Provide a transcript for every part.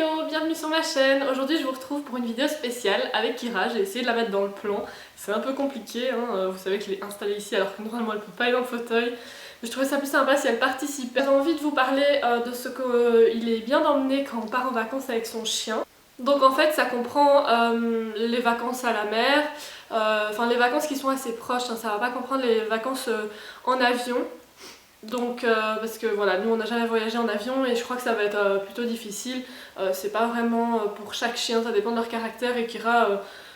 Hello, bienvenue sur ma chaîne. Aujourd'hui je vous retrouve pour une vidéo spéciale avec Kira. J'ai essayé de la mettre dans le plan, c'est un peu compliqué, hein. Vous savez qu'elle est installée ici alors que normalement elle peut pas aller dans le fauteuil. Mais je trouvais ça plus sympa si elle participait. J'ai envie de vous parler de ce qu'il est bien d'emmener quand on part en vacances avec son chien. Donc en fait ça comprend les vacances à la mer, enfin les vacances qui sont assez proches, hein. Ça va pas comprendre les vacances en avion. Donc parce que voilà, nous on n'a jamais voyagé en avion et je crois que ça va être plutôt difficile. C'est pas vraiment pour chaque chien, ça dépend de leur caractère. Et Kira,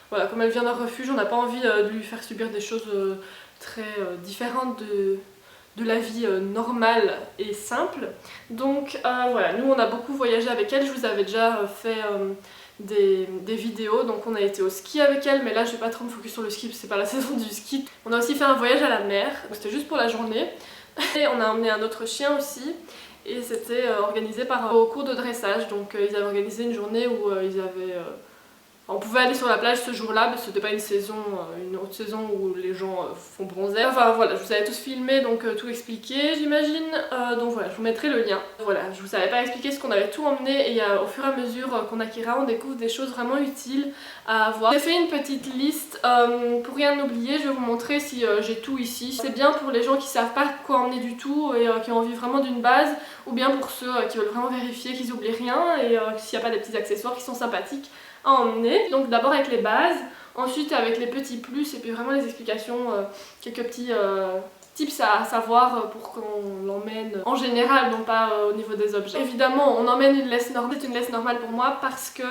voilà, comme elle vient d'un refuge, on n'a pas envie de lui faire subir des choses très différentes de la vie normale et simple. Donc voilà, nous on a beaucoup voyagé avec elle, je vous avais déjà fait des vidéos. Donc on a été au ski avec elle, mais là je vais pas trop me focus sur le ski parce que c'est pas la saison du ski. On a aussi fait un voyage à la mer, c'était juste pour la journée. Et on a emmené un autre chien aussi et c'était organisé par au cours de dressage. Donc ils avaient organisé une journée où on pouvait aller sur la plage ce jour-là, mais c'était pas une saison, une autre saison où les gens font bronzer. Enfin voilà, je vous avais tous filmé, donc tout expliqué j'imagine. Donc voilà, je vous mettrai le lien. Voilà, je vous avais pas expliqué ce qu'on avait tout emmené et au fur et à mesure qu'on a Kira, on découvre des choses vraiment utiles à avoir. J'ai fait une petite liste pour rien oublier, je vais vous montrer si j'ai tout ici. C'est bien pour les gens qui savent pas quoi emmener du tout et qui ont envie vraiment d'une base, ou bien pour ceux qui veulent vraiment vérifier qu'ils oublient rien et s'il n'y a pas des petits accessoires qui sont sympathiques à emmener. Donc d'abord avec les bases, ensuite avec les petits plus et puis vraiment les explications, quelques petits tips à savoir pour qu'on l'emmène en général, non pas au niveau des objets. Évidemment on emmène une laisse normale, c'est une laisse normale pour moi parce que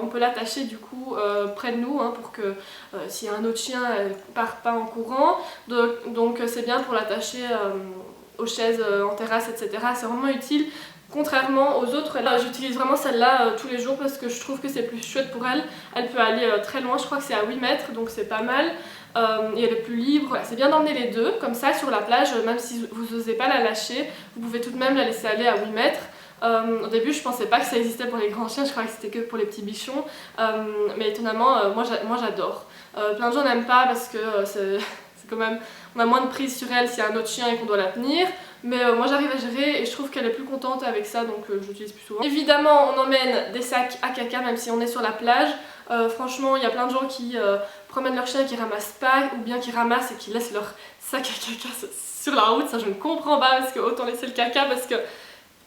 on peut l'attacher du coup près de nous, hein, pour que s'il y a un autre chien elle part pas en courant. Donc c'est bien pour l'attacher aux chaises en terrasse, etc. C'est vraiment utile. Contrairement aux autres, j'utilise vraiment celle-là tous les jours parce que je trouve que c'est plus chouette pour elle. Elle peut aller très loin, je crois que c'est à 8 mètres, donc c'est pas mal. Et elle est plus libre. Voilà, c'est bien d'emmener les deux, comme ça sur la plage, même si vous n'osez pas la lâcher, vous pouvez tout de même la laisser aller à 8 mètres. Au début je pensais pas que ça existait pour les grands chiens, je croyais que c'était que pour les petits bichons. Mais étonnamment, moi j'adore. Plein de gens n'aiment pas parce que c'est quand même, on a moins de prise sur elle s'il y a un autre chien et qu'on doit la tenir. Mais moi j'arrive à gérer et je trouve qu'elle est plus contente avec ça, donc je l'utilise plus souvent. Évidemment on emmène des sacs à caca même si on est sur la plage. Franchement il y a plein de gens qui promènent leur chien et qui ramassent pas, ou bien qui ramassent et qui laissent leur sac à caca sur la route. Ça je ne comprends pas, parce que autant laisser le caca, parce que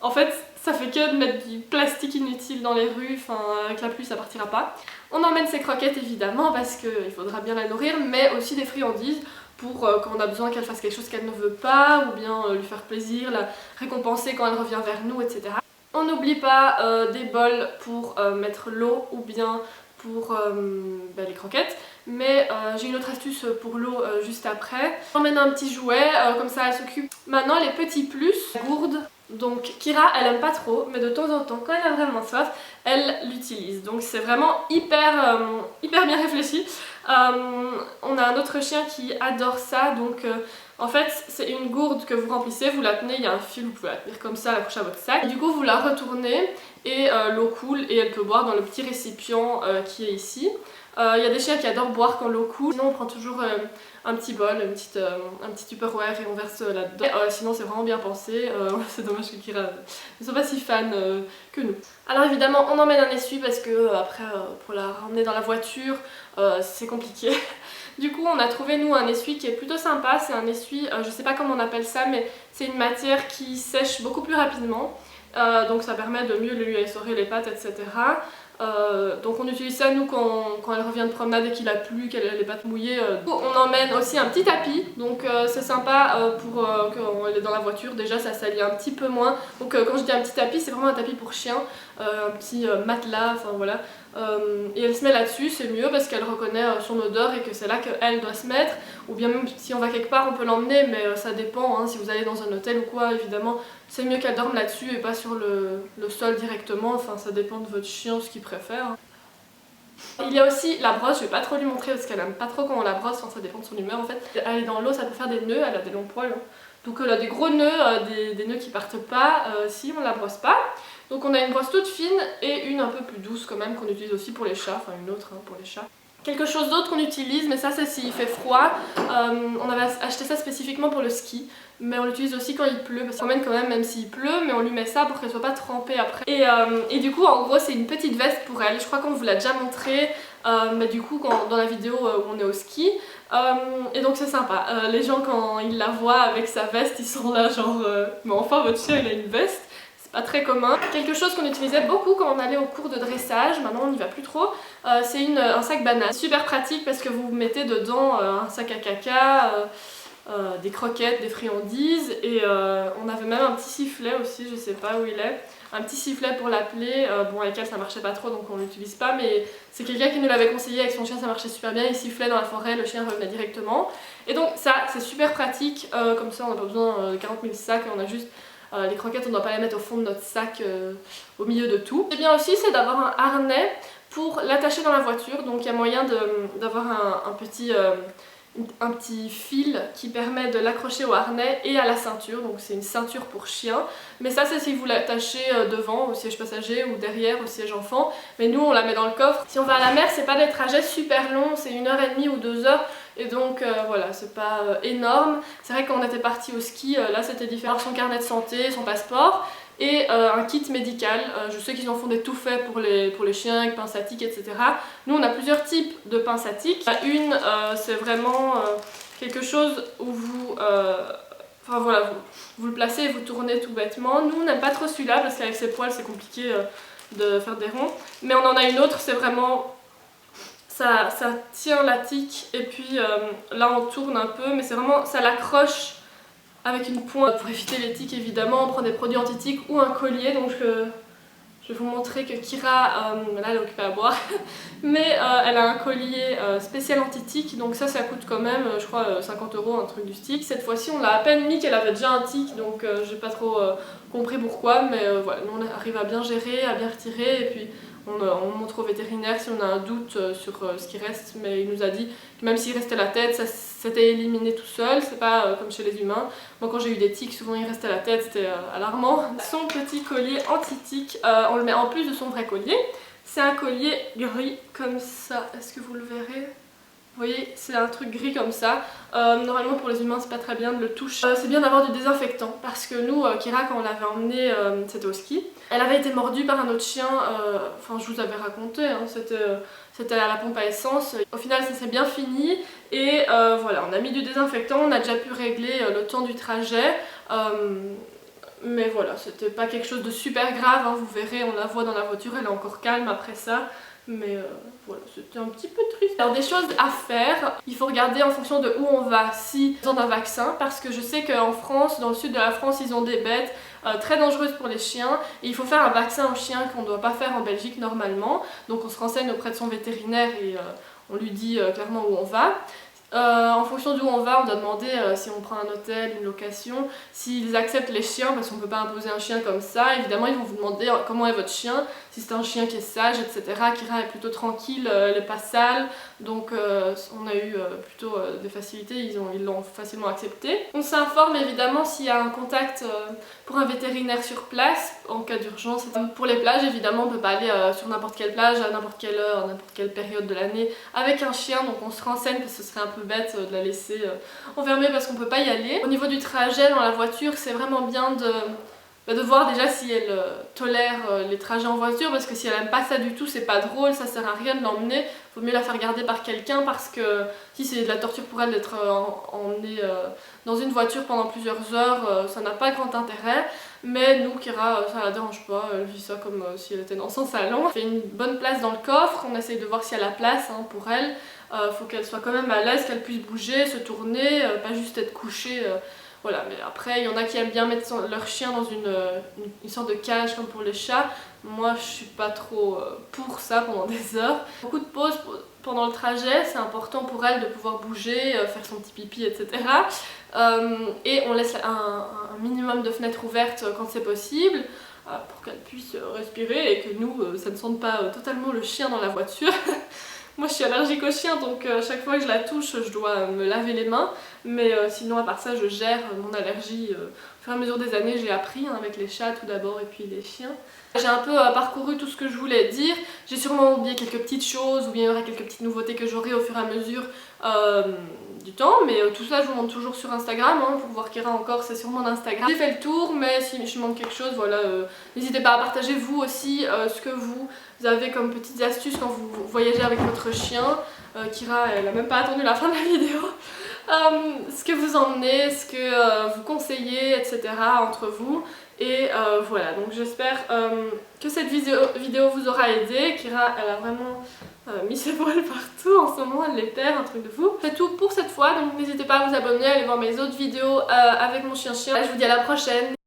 en fait ça fait que de mettre du plastique inutile dans les rues. Enfin avec la pluie ça partira pas. On emmène ses croquettes évidemment parce qu'il faudra bien la nourrir, mais aussi des friandises pour quand on a besoin qu'elle fasse quelque chose qu'elle ne veut pas, ou bien lui faire plaisir, la récompenser quand elle revient vers nous, etc. On n'oublie pas des bols pour mettre l'eau, ou bien pour les croquettes. Mais j'ai une autre astuce pour l'eau juste après. On emmène un petit jouet, comme ça elle s'occupe. Maintenant les petits plus, gourde. Donc Kira elle aime pas trop, mais de temps en temps quand elle a vraiment soif, elle l'utilise. Donc c'est vraiment hyper bien réfléchi. On a un autre chien qui adore ça, donc en fait c'est une gourde que vous remplissez, vous la tenez, il y a un fil, vous pouvez la tenir comme ça, l'accrocher à votre sac. Et du coup vous la retournez et l'eau coule et elle peut boire dans le petit récipient qui est ici. Il y a des chiens qui adorent boire quand l'eau coule. Sinon on prend toujours un petit bol, un petit tupperware et on verse là-dedans. Sinon c'est vraiment bien pensé. C'est dommage que Kira ne soit pas si fan que nous. Alors évidemment on emmène un essuie parce que après pour la ramener dans la voiture c'est compliqué. Du coup on a trouvé nous un essuie qui est plutôt sympa. C'est un essuie, je sais pas comment on appelle ça, mais c'est une matière qui sèche beaucoup plus rapidement. Donc ça permet de mieux lui essorer les pattes, etc. Donc on utilise ça nous quand elle revient de promenade et qu'il a plu, qu'elle a les pattes mouillées. On emmène aussi un petit tapis, donc c'est sympa pour quand elle est dans la voiture, déjà ça salit un petit peu moins. Donc quand je dis un petit tapis, c'est vraiment un tapis pour chien, un petit matelas, enfin voilà. Et elle se met là-dessus, c'est mieux parce qu'elle reconnaît son odeur et que c'est là qu'elle doit se mettre. Ou bien même si on va quelque part on peut l'emmener, mais ça dépend, hein. Si vous allez dans un hôtel ou quoi, évidemment c'est mieux qu'elle dorme là-dessus et pas sur le sol directement. Enfin ça dépend de votre chien, ce qu'il préfère. Il y a aussi la brosse, je vais pas trop lui montrer parce qu'elle aime pas trop quand on la brosse, enfin, ça dépend de son humeur en fait. Elle est dans l'eau, ça peut faire des nœuds, elle a des longs poils, hein. Donc elle a des gros nœuds, des nœuds qui partent pas si on la brosse pas. Donc on a une brosse toute fine et une un peu plus douce quand même qu'on utilise aussi pour les chats, enfin une autre, hein, pour les chats. Quelque chose d'autre qu'on utilise, mais ça c'est s'il fait froid, on avait acheté ça spécifiquement pour le ski. mais on l'utilise aussi quand il pleut, parce qu'on promène quand même s'il pleut, mais on lui met ça pour qu'elle soit pas trempée après. Et du coup en gros c'est une petite veste pour elle, je crois qu'on vous l'a déjà montré, mais du coup dans la vidéo où on est au ski. Et donc c'est sympa, les gens quand ils la voient avec sa veste ils sont là genre mais enfin votre chien il a une veste. Pas très commun. Quelque chose qu'on utilisait beaucoup quand on allait au cours de dressage, maintenant on n'y va plus trop, c'est un sac banane. Super pratique parce que vous mettez dedans un sac à caca, des croquettes, des friandises et on avait même un petit sifflet aussi, je sais pas où il est. Un petit sifflet pour l'appeler, bon avec elle ça marchait pas trop donc on l'utilise pas, mais c'est quelqu'un qui nous l'avait conseillé, avec son chien ça marchait super bien, il sifflait dans la forêt, le chien revenait directement. Et donc ça c'est super pratique, comme ça on n'a pas besoin de 40 000 sacs, on a juste les croquettes on ne doit pas les mettre au fond de notre sac au milieu de tout. Et bien aussi c'est d'avoir un harnais pour l'attacher dans la voiture, donc il y a moyen d'avoir un petit fil qui permet de l'accrocher au harnais et à la ceinture, donc c'est une ceinture pour chien, mais ça c'est si vous l'attachez devant au siège passager ou derrière au siège enfant, mais nous on la met dans le coffre. Si on va à la mer c'est pas des trajets super longs, c'est 1h30 ou 2h et donc voilà c'est pas énorme. C'est vrai que quand on était parti au ski là c'était différent, son carnet de santé, son passeport et un kit médical. Je sais qu'ils en font des tout faits pour les chiens avec pince à tique, etc. Nous on a plusieurs types de pinces à tique. Une c'est vraiment quelque chose où vous... Enfin voilà, vous le placez et vous tournez tout bêtement. Nous on n'aime pas trop celui-là parce qu'avec ses poils c'est compliqué de faire des ronds. Mais on en a une autre, c'est vraiment... Ça tient la tique et puis là on tourne un peu, mais c'est vraiment... ça l'accroche avec une pointe pour éviter les tiques évidemment. On prend des produits anti-tiques ou un collier, donc je vais vous montrer que Kira, là elle est occupée à boire, mais elle a un collier spécial anti-tique, donc ça coûte quand même je crois 50 €, un truc du style. Cette fois-ci on l'a à peine mis qu'elle avait déjà un tic, donc j'ai pas trop compris pourquoi, mais voilà, nous on arrive à bien gérer, à bien retirer, et puis on montre au vétérinaire si on a un doute sur ce qui reste, mais il nous a dit que même s'il restait la tête, ça s'était éliminé tout seul, c'est pas comme chez les humains. Moi quand j'ai eu des tiques, souvent il restait la tête, c'était alarmant. Son petit collier anti-tique, on le met en plus de son vrai collier. C'est un collier gris comme ça, est-ce que vous le verrez ? Vous voyez, c'est un truc gris comme ça. Normalement pour les humains c'est pas très bien de le toucher. C'est bien d'avoir du désinfectant parce que nous, Kira quand on l'avait emmenée, c'était au ski. Elle avait été mordue par un autre chien, enfin je vous avais raconté, hein, c'était à la pompe à essence. Au final ça s'est bien fini et voilà, on a mis du désinfectant, on a déjà pu régler le temps du trajet. Mais voilà, c'était pas quelque chose de super grave, hein, vous verrez, on la voit dans la voiture, elle est encore calme après ça. Mais voilà, c'était un petit peu triste. Alors des choses à faire, il faut regarder en fonction de où on va, si ils ont un vaccin, parce que je sais qu'en France, dans le sud de la France, ils ont des bêtes très dangereuses pour les chiens, et il faut faire un vaccin aux chiens qu'on ne doit pas faire en Belgique normalement. Donc on se renseigne auprès de son vétérinaire et on lui dit clairement où on va. En fonction d'où on va, on doit demander si on prend un hôtel, une location, s'ils acceptent les chiens, parce qu'on ne peut pas imposer un chien comme ça. Évidemment, ils vont vous demander comment est votre chien, si c'est un chien qui est sage, etc. Kira est plutôt tranquille, elle n'est pas sale, donc on a eu plutôt des facilités, ils l'ont facilement accepté. On s'informe évidemment s'il y a un contact pour un vétérinaire sur place, en cas d'urgence. Pour les plages, évidemment, on ne peut pas aller sur n'importe quelle plage, à n'importe quelle heure, à n'importe quelle période de l'année, avec un chien, donc on se renseigne, parce que ce serait un peu bête de la laisser enfermée parce qu'on peut pas y aller. Au niveau du trajet dans la voiture, c'est vraiment bien de voir déjà si elle tolère les trajets en voiture, parce que si elle aime pas ça du tout, c'est pas drôle, ça sert à rien de l'emmener. Vaut mieux la faire garder par quelqu'un, parce que si c'est de la torture pour elle d'être emmenée dans une voiture pendant plusieurs heures, ça n'a pas grand intérêt. Mais nous, Kira, ça la dérange pas, elle vit ça comme si elle était dans son salon. On fait une bonne place dans le coffre, on essaye de voir s'il y a la place pour elle. Faut qu'elle soit quand même à l'aise, qu'elle puisse bouger, se tourner, pas juste être couchée. Voilà, mais après il y en a qui aiment bien mettre leur chien dans une sorte de cage comme pour les chats. Moi je suis pas trop pour ça pendant des heures. Beaucoup de pauses pendant le trajet, c'est important pour elle de pouvoir bouger, faire son petit pipi, etc. Et on laisse un minimum de fenêtres ouvertes quand c'est possible, pour qu'elle puisse respirer et que nous, ça ne sente pas totalement le chien dans la voiture. Moi je suis allergique aux chiens, donc chaque fois que je la touche je dois me laver les mains. mais sinon à part ça je gère mon allergie au fur et à mesure des années. J'ai appris avec les chats tout d'abord et puis les chiens. J'ai un peu parcouru tout ce que je voulais dire. J'ai sûrement oublié quelques petites choses ou bien il y aura quelques petites nouveautés que j'aurai au fur et à mesure du temps, mais tout ça je vous montre toujours sur Instagram, hein, pour voir Kira encore c'est sur mon Instagram. J'ai fait le tour, mais si je manque quelque chose, voilà, n'hésitez pas à partager vous aussi ce que vous avez comme petites astuces quand vous voyagez avec votre chien. Kira elle a même pas attendu la fin de la vidéo. Ce que vous emmenez, ce que vous conseillez, etc. entre vous. Et voilà, donc j'espère que cette vidéo vous aura aidé. Kira elle a vraiment mis ses poils partout en ce moment, elle les perd, un truc de fou. C'est tout pour cette fois, donc n'hésitez pas à vous abonner, à aller voir mes autres vidéos avec mon chien. Je vous dis à la prochaine.